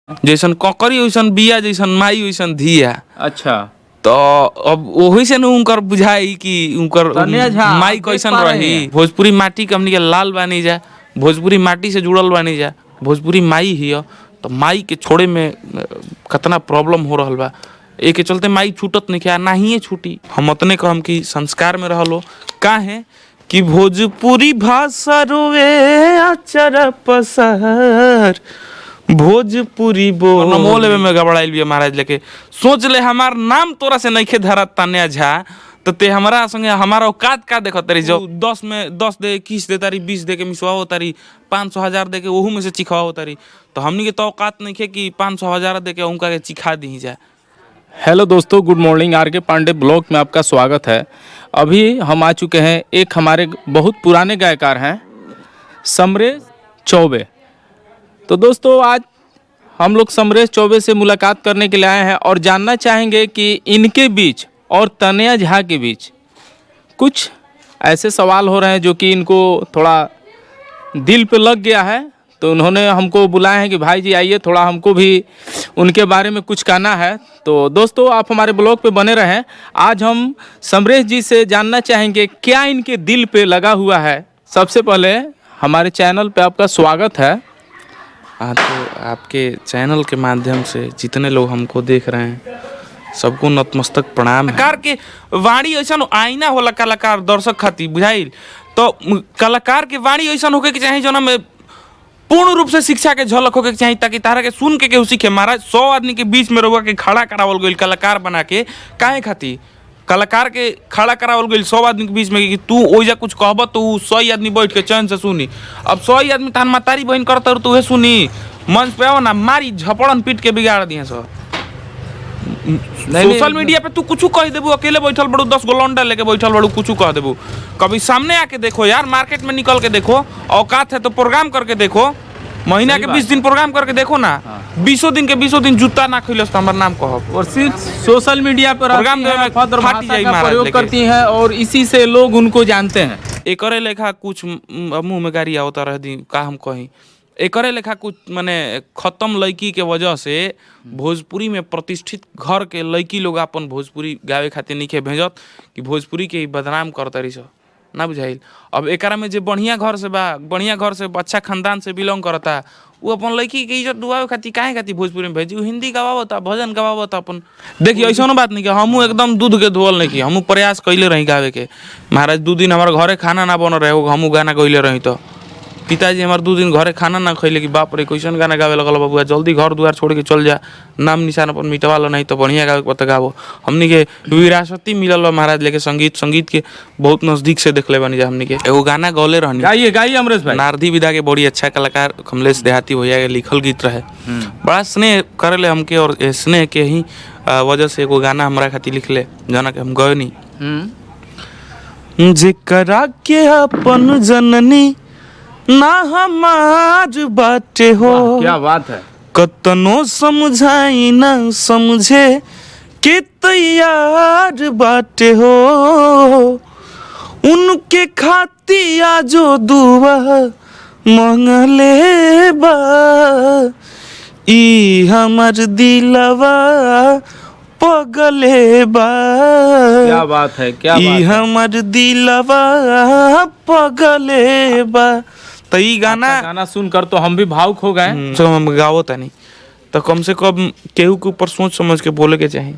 जैसन ककरी वैसन बिया, जैसन माई वैसन धिया। अच्छा, तो अब वही से न उनकर बुझाई कि उनकर माई कैसन रही। भोजपुरी माटी के हमनी के लाल बानी जा, भोजपुरी माटी से जुड़ल बानी जा, भोजपुरी माई हिय। तो माई के छोड़े में कितना प्रॉब्लम हो रहा बा, एक के चलते माई छूटत नहीं, क्या ना ही छूटी। हम उतने कहम कि संस्कार में रहलो का है कि भोजपुरी भाषा रोवे आचर पसर, भोजपुरी बोल नमो लेवे में गबड़ाइल बिया महाराज लेके। सोच ले हमार नाम तोरा से नइखे धरत तान्या झा, तो ते हमरा संगे हमारा औकात का देखत तारी। जो 10 में 10 दे, 21 दे तारी, 20 दे के मिसवाओ तारी, 500 1000 दे के ओहू में से चिखाओ तारी। तो हमनी के तो औकात नइखे कि 500 1000 दे के उनका के चिखा दी जाए। हेलो दोस्तों, गुड मॉर्निंग। आर के पांडे ब्लॉग में आपका स्वागत है। अभी हम आ चुके हैं, एक हमारे बहुत पुराने गायकार हैं समरेश चौबे। तो दोस्तों आज हम लोग समरेश चौबे से मुलाकात करने के लिए आए हैं और जानना चाहेंगे कि इनके बीच और तनया झा के बीच कुछ ऐसे सवाल हो रहे हैं जो कि इनको थोड़ा दिल पे लग गया है। तो उन्होंने हमको बुलाए हैं कि भाई जी आइए, थोड़ा हमको भी उनके बारे में कुछ कहना है। तो दोस्तों आप हमारे ब्लॉग पे बने रहें। आज हम समरेश जी से जानना चाहेंगे क्या इनके दिल पे लगा हुआ है। सबसे पहले हमारे चैनल पे आपका स्वागत है। हाँ, तो आपके चैनल के माध्यम से जितने लोग हमको देख रहे हैं सबको नतमस्तक प्रणाम है। कलाकार के वाणी ऐसा आईना होला कलाकार दर्शक खातिर बुझाइल। तो कलाकार के वाणी ऐसा होके के चाहिए जो में पूर्ण रूप से शिक्षा के झलक होके चाहिए, ताकि तारा के सुन के केहू सीखे। महाराज 100 आदमी के बीच में रहुआ के खड़ा करावल गइल कलाकार बना के, काहे खातिर कलाकार के खड़ा करावल गइल 100 आदमी के बीच में कि तू ओइजा कुछ कहब तो 100 आदमी बैठ के चैन से सुनी। अब 100 आदमी तान मातारी बहन करता तो उहे सुनी, मंच पे आओ ना मारी झपड़न पीट के बिगाड़ दिए सब। सोशल मीडिया पे तू कुछ कह देबू, अकेले बैठल बड़ू 10 गो लौंडा लेके बैठल बड़ू, कुछ कह देबू। कभी सामने आके देखो यार, मार्केट में निकल के देखो, औकात है तो प्रोग्राम करके देखो। महीना के 20 दिन प्रोग्राम करके देखो ना। 20 दिन के 20 दिन जूता ना खिलस हमार नाम कहब। और सिर्फ सोशल मीडिया पर प्रोग्राम का प्रयोग करती हैं और इसी से लोग उनको जानते हैं। एकरे लेखा कुछ मुंह में गाड़ी आवता रह दी का हम कहीं। एकरे लेखा कुछ माने खत्म लड़की के वजह से भोजपुरी में प्रतिष्ठित घर के लड़की लोग अपन भोजपुरी गावे खातिर नहीं भेजत कि भोजपुरी के बदनाम करता रही सब ना बुझाइल। अब एकरा में जो बढ़िया घर से बा, बढ़िया घर से अच्छा खानदान से बिलोंग करता, वो अपन लड़की के इज्जत दुआवे खातिर काहे खातिर भोजपुरी में भेजी। हिंदी गवावता, भजन गवावता अपन। देखिए ऐसा बात नहीं कि हमू एकदम दूध के धोल नहीं कि हमू प्रयास कैले रही गावे के। महाराज 2 दिन हमारे घरे खाना ना बन रहे, हमू गाना गैले रही। तो पिताजी हमारे 2 दिन घरे खाना ना खैले कि बाप रे कैसन गाना गावे लगल बाबू, जल्दी घर दुआर छोड़ के चल जा, नाम निशान अपन मिटवा लो, नहीं तो बढ़िया गावे पता गावो। हमनी के विरासती मिलल बा महाराज लेके संगीत के बहुत नजदीक से देख ले बानी जा। हमनी के एगो गाना गौले रहनी, गाइए अमरेश भाई। नारदी विदा के बड़ी अच्छा कलाकार कमलेश देहाती भैया के लिखल गीत रहे, बड़ा स्नेह करेले हमके। और स्नेह के ही वजह से एगो गाना हमरा खातिर लिखले जना के हम गए नहीं। जेकरा के अपन जननी ना हमार बाटे हो, क्या बात है। कतनो समझाई ना समझे के तैयार बाटे हो, उनके खातिया जो दुआ मंगले बा, ई हमर दिलवा पगले बा। क्या बात है, क्या बात है। ई हमर दिलवा पगले बा। तो ये गाना सुनकर तो हम भी भावुक हो गए। तो हम गावत नहीं, तो कम से कम केहू के ऊपर सोच समझ के बोले के चाहिए,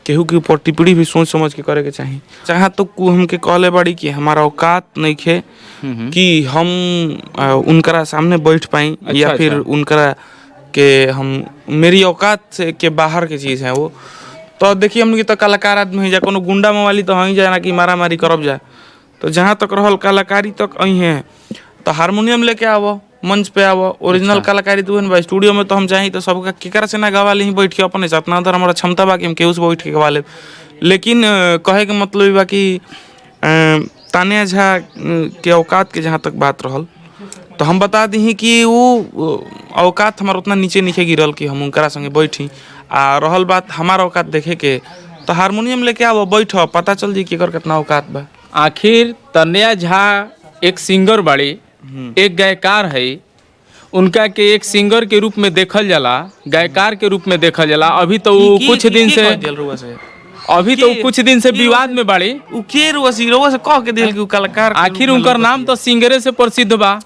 केहू के ऊपर टिप्पणी भी सोच समझ के करे के चाहिए। चाहे तो हमके कहले बड़ी कि हमारा औकात नहीं खे कि हम उनकरा सामने बैठ पाई। अच्छा, या फिर उनकरा के हम मेरी औकात से के बाहर की चीज़ है वो। तो देखिए हम तो कलाकार आदमी है, जा कोनो गुंडा मवाली तो हई जाए ना कि मारा मारी करब जाए। तो जहाँ तक रहल कलाकारी तक अही है, तो हारमोनियम लेके आवो, मंच पे आवो। ओरिजिनल कलाकारी तो है स्टूडियो में तो हम चाही तो सबका केकरा से ना गवा ली बैठ के अपने से। अपना अंदर हमारा क्षमता बा कि हम केहू से बैठ के गवा ले। लेकिन कहे के मतलब बा कि तान्या झा के औकात के जहाँ तक बात रहल, तो हम बता दी कि वो औकात हमारा उतना नीचे नीचे गिरल कि हम उनकरा संगे बैठी। आ रहल बात हमारा औकात देखे के, तो हारमोनियम लेके आवो, बैठो, पता चल जी केकर कितना औकात बा। आखिर तन्या झा एक सिंगर बड़ी, एक गायकार है, उनका के एक सिंगर के रूप में देखल जाला, गायकार के रूप में देखल जाला। अभी तो वो कुछ दिन से कुछ दिन से विवाद में बाड़ी। उ के रुआसी रुआ से कह के दिल कि उ कलाकार के आखिर रूप में उनकर लौकत नाम है। तो सिंगरे से प्रसिद्ध बा।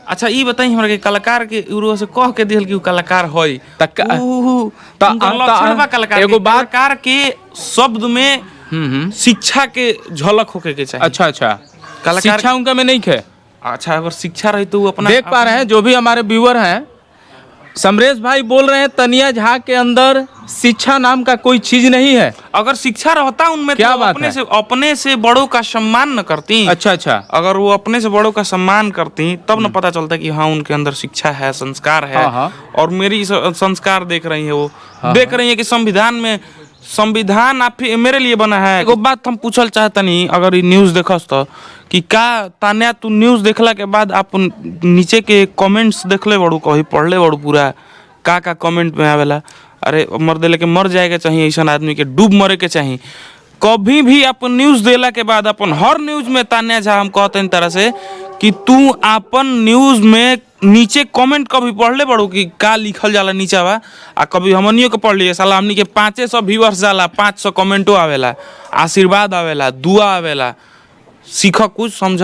अच्छा ई बताई हमरा के कलाकार के रुआ से कह के दिल कि उ कलाकार होई तक तो लक्षण बा कलाकार एगो के। बात कलाकार के शब्द में शिक्षा के झलक होके के चाहिए। अच्छा अच्छा, कलाकार शिक्षा उनका में नहीं है। अच्छा अगर शिक्षा रही तो वो अपना देख पा रहे हैं जो भी हमारे व्यूअर हैं, समरेश भाई बोल रहे हैं तनिया झा के अंदर शिक्षा नाम का कोई चीज नहीं है। अगर शिक्षा रहता उनमें क्या तो बात अपने से बड़ों का सम्मान न करती। अच्छा अच्छा, अगर वो अपने से बड़ों का सम्मान करती तब न पता चलता कि हाँ उनके अंदर शिक्षा है, संस्कार है। हाँ, हाँ। और मेरी संस्कार देख रही है वो, देख रही है कि संविधान आप मेरे लिए बना है। एगो बात हम पूछल चाहता नहीं, अगर ये न्यूज़ देखस तो कि का तान्या तू न्यूज़ देखला के बाद आप नीचे के कमेंट्स देखले बड़ू, कहीं पढ़ले बड़ू पूरा का कमेंट में आवेला। अरे मर देले के मर जाए के चाहिए, ऐसा आदमी के डूब मरे के चाहिए। कभी भी अपन न्यूज़ देला के बाद अपन हर न्यूज़ में तान्या झा हम कहते हैं तरह से कि तू अपन न्यूज़ में नीचे कमेंट कभी पढ़ले बड़ू कि का लिखल जाला नीचे बा, आ कभी हमनियो के पढ़ लिए साला हमनी के 500 व्यूअर्स जाला, 500 कमेंटो आवेला, आशीर्वाद आवेला, दुआ आवेला, सीख कुछ समझ।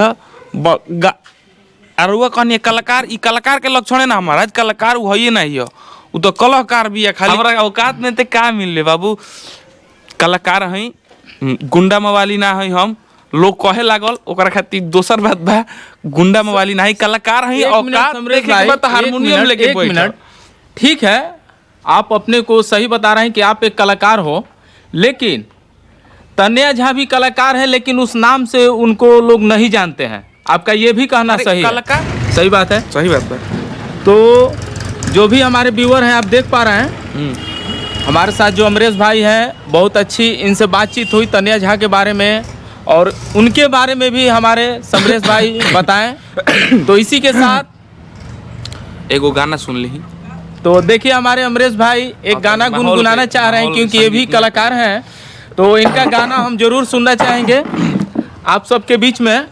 और वो कहनी कलाकार, ई कलाकार के लक्षण है ना हमारा, कलाकार वो है नहीं है, वो तो कलाकार भी है। खाली हमरा औकात में ते का मिल बाबू, कलाकार हैं, गुंडा मवाली ना है। हम लोग कहे लागल ओकरा खातिर दोसर बात बा, गुंडा मवाली ना है, कलाकार हैं। औकात देखे के बाद हारमोनियम लेके बैठ। ठीक है, आप अपने को सही बता रहे हैं कि आप एक कलाकार हो, लेकिन तन्या झा भी कलाकार है, लेकिन उस नाम से उनको लोग नहीं जानते हैं। आपका ये भी कहना सही है? सही बात है, सही बात है। तो जो भी हमारे व्यूअर हैं, आप देख पा रहे हैं हमारे साथ जो अमरेश भाई हैं, बहुत अच्छी इनसे बातचीत हुई तन्या झा के बारे में, और उनके बारे में भी हमारे समरेश भाई बताएं। तो इसी के साथ एगो गाना सुन ली। तो देखिए हमारे अमरेश भाई एक गाना गुनगुनाना चाह रहे हैं, क्योंकि ये भी कलाकार हैं, तो इनका गाना हम जरूर सुनना चाहेंगे आप सबके बीच में।